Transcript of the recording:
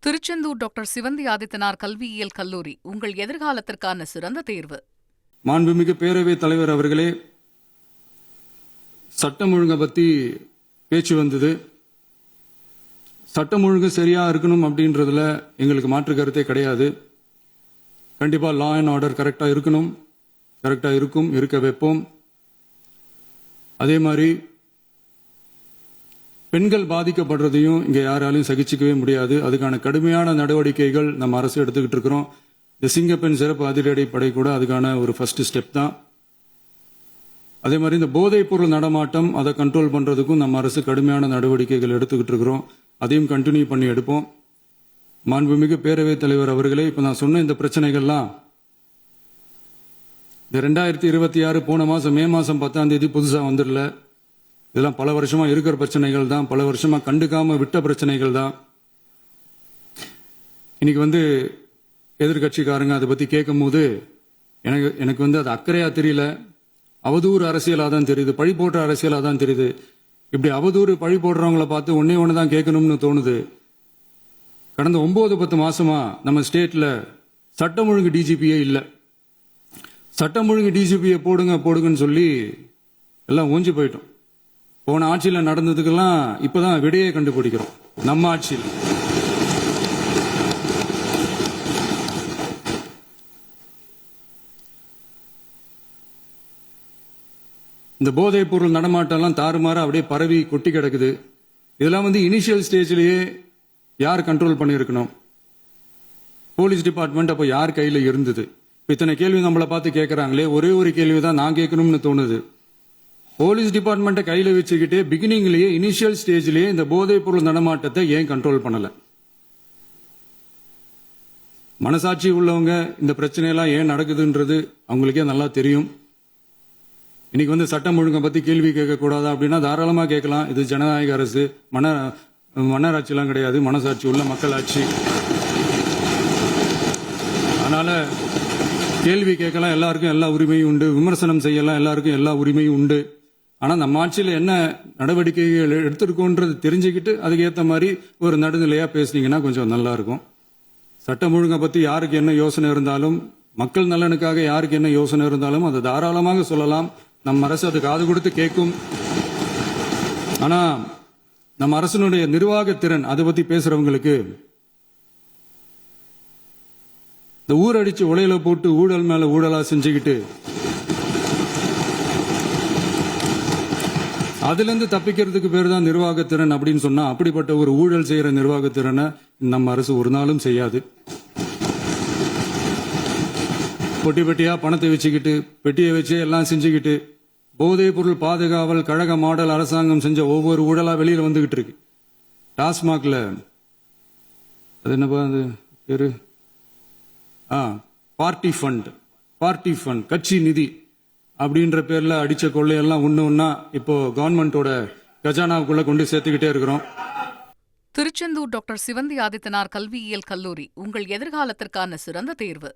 Tiruchendur doctor Sivanthi Adithanar கல்வியியல் கல்லூரி உங்கள் எதிர்காலத்திற்கான சிறந்த தேர்வு. மாண்புமிகு பேரவைத் தலைவர் அவர்களே, சட்டம் ஒழுங்கை பற்றி பேச்சு வந்தது. சட்டம் ஒழுங்கு சரியா இருக்கணும் அப்படின்றதுல எங்களுக்கு மாற்று கருத்தே கிடையாது. கண்டிப்பாக லா அண்ட் ஆர்டர் கரெக்டாக இருக்கணும், கரெக்டாக இருக்கும், இருக்க வைப்போம். அதே மாதிரி பெண்கள் பாதிக்கப்படுறதையும் இங்கே யாராலையும் சகிச்சிக்கவே முடியாது. அதுக்கான கடுமையான நடவடிக்கைகள் நம்ம அரசு எடுத்துக்கிட்டு இருக்கிறோம். இந்த சிங்கப்பெண் சிறப்பு அதிரடி படை கூட அதுக்கான ஒரு ஃபர்ஸ்ட் ஸ்டெப் தான். அதே மாதிரி இந்த போதைப் பொருள் நடமாட்டம் அதை கண்ட்ரோல் பண்றதுக்கும் நம்ம அரசு கடுமையான நடவடிக்கைகள் எடுத்துக்கிட்டு இருக்கிறோம். அதையும் கண்டினியூ பண்ணி எடுப்போம். மாண்புமிகு பேரவைத் தலைவர் அவர்களே, இப்போ நான் சொன்ன இந்த பிரச்சனைகள்லாம் இந்த 2026 போன மாசம் மே மாசம் 10ஆம் தேதி புதுசாக வந்துடல. இதெல்லாம் பல வருஷமா இருக்கிற பிரச்சனைகள் தான், பல வருஷமா கண்டுக்காம விட்ட பிரச்சனைகள் தான். இன்னைக்கு எதிர்கட்சிக்காரங்க அதை பத்தி கேட்கும் போது எனக்கு அது அக்கறையா தெரியல, அவதூறு அரசியலா தான் தெரியுது, பழி போடுற அரசியலா தான் தெரியுது. இப்படி அவதூறு பழி போடுறவங்களை பார்த்து ஒன்னே ஒன்று தான் கேட்கணும்னு தோணுது. கடந்த 9-10 மாசமா நம்ம ஸ்டேட்ல சட்டம் ஒழுங்கு டிஜிபியே இல்லை. சட்டம் ஒழுங்கு டிஜிபியை போடுங்கன்னு சொல்லி எல்லாம் ஓஞ்சி போயிட்டோம். போன ஆட்சியில் நடந்ததுக்கெல்லாம் இப்பதான் விடையை கண்டுபிடிக்கிறோம் நம்ம ஆட்சியில். இந்த போதைப் பொருள் நடமாட்டம்லாம் தாறுமாற அப்படியே பரவி கொட்டி கிடக்குது. இதெல்லாம் இனிஷியல் ஸ்டேஜ்லயே யார் கண்ட்ரோல் பண்ணியிருக்கணும்? போலீஸ் டிபார்ட்மெண்ட் அப்போ யார் கையில் இருந்தது? இத்தனை கேள்வி நம்மளை பார்த்து கேட்கறாங்களே, ஒரே ஒரு கேள்வி தான் நான் கேட்கணும்னு தோணுது. போலீஸ் டிபார்ட்மெண்ட்டை கையில் வச்சுக்கிட்டே பிகினிங்லேயே இனிஷியல் ஸ்டேஜ்லயே இந்த போதைப் பொருள் நடமாட்டத்தை ஏன் கண்ட்ரோல் பண்ணல? மனசாட்சி உள்ளவங்க இந்த பிரச்சனையெல்லாம் ஏன் நடக்குதுன்றது அவங்களுக்கே நல்லா தெரியும். இன்னைக்கு சட்டம் ஒழுங்கை பத்தி கேள்வி கேட்கக்கூடாதா அப்படின்னா தாராளமா கேட்கலாம். இது ஜனநாயக அரசு, மன்னராட்சியெல்லாம் கிடையாது, மனசாட்சி உள்ள மக்களாட்சி. அதனால கேள்வி கேட்கலாம், எல்லாருக்கும் எல்லா உரிமையும் உண்டு. விமர்சனம் செய்யலாம், எல்லாருக்கும் எல்லா உரிமையும் உண்டு. ஆனா நம்ம ஆட்சியில் என்ன நடவடிக்கைகள் எடுத்திருக்கோன்றது தெரிஞ்சுக்கிட்டு அதுக்கு ஏற்ற மாதிரி ஒரு நடுநிலையா பேசுனீங்கன்னா கொஞ்சம் நல்லா இருக்கும். சட்டம் ஒழுங்கை பத்தி யாருக்கு என்ன யோசனை இருந்தாலும், மக்கள் நலனுக்காக யாருக்கு என்ன யோசனை இருந்தாலும் அதை தாராளமாக சொல்லலாம். நம்ம அரசு அது காது கொடுத்து கேட்கும். ஆனா நம்ம அரசனுடைய நிர்வாக திறன் அதை பத்தி பேசுறவங்களுக்கு இந்த ஊரடிச்சு உலையில போட்டு ஊழல் மேல ஊழலா செஞ்சுக்கிட்டு அதுல இருந்து தப்பிக்கிறதுக்கு பேர் தான் நிர்வாகத்திறன் அப்படின்னு சொன்னா, அப்படிப்பட்ட ஒரு ஊழல் செய்யற நிர்வாகத்திறனை நம்ம அரசு ஒரு நாளும் செய்யாது. பொட்டி பெட்டியா பணத்தை வச்சுக்கிட்டு, பெட்டியை வச்சு எல்லாம் செஞ்சுக்கிட்டு, போதைப் பொருள் பாதுகாவல் கழக மாடல் அரசாங்கம் செஞ்ச ஒவ்வொரு ஊழலா வெளியில வந்துகிட்டு இருக்கு. டாஸ்மாக்ல அது என்னப்பா அது பேரு, பார்ட்டி ஃபண்ட் கட்சி நிதி அப்படின்ற பேர்ல அடிச்ச கொள்ளையெல்லாம் ஒன்னா இப்போ கவர்மெண்டோட கஜானாவுக்குள்ள கொண்டு சேர்த்துக்கிட்டே இருக்கிறோம். திருச்செந்தூர் டாக்டர் சிவந்தி ஆதித்தனார் கல்வியியல் கல்லூரி உங்கள் எதிர்காலத்திற்கான சிறந்த தேர்வு.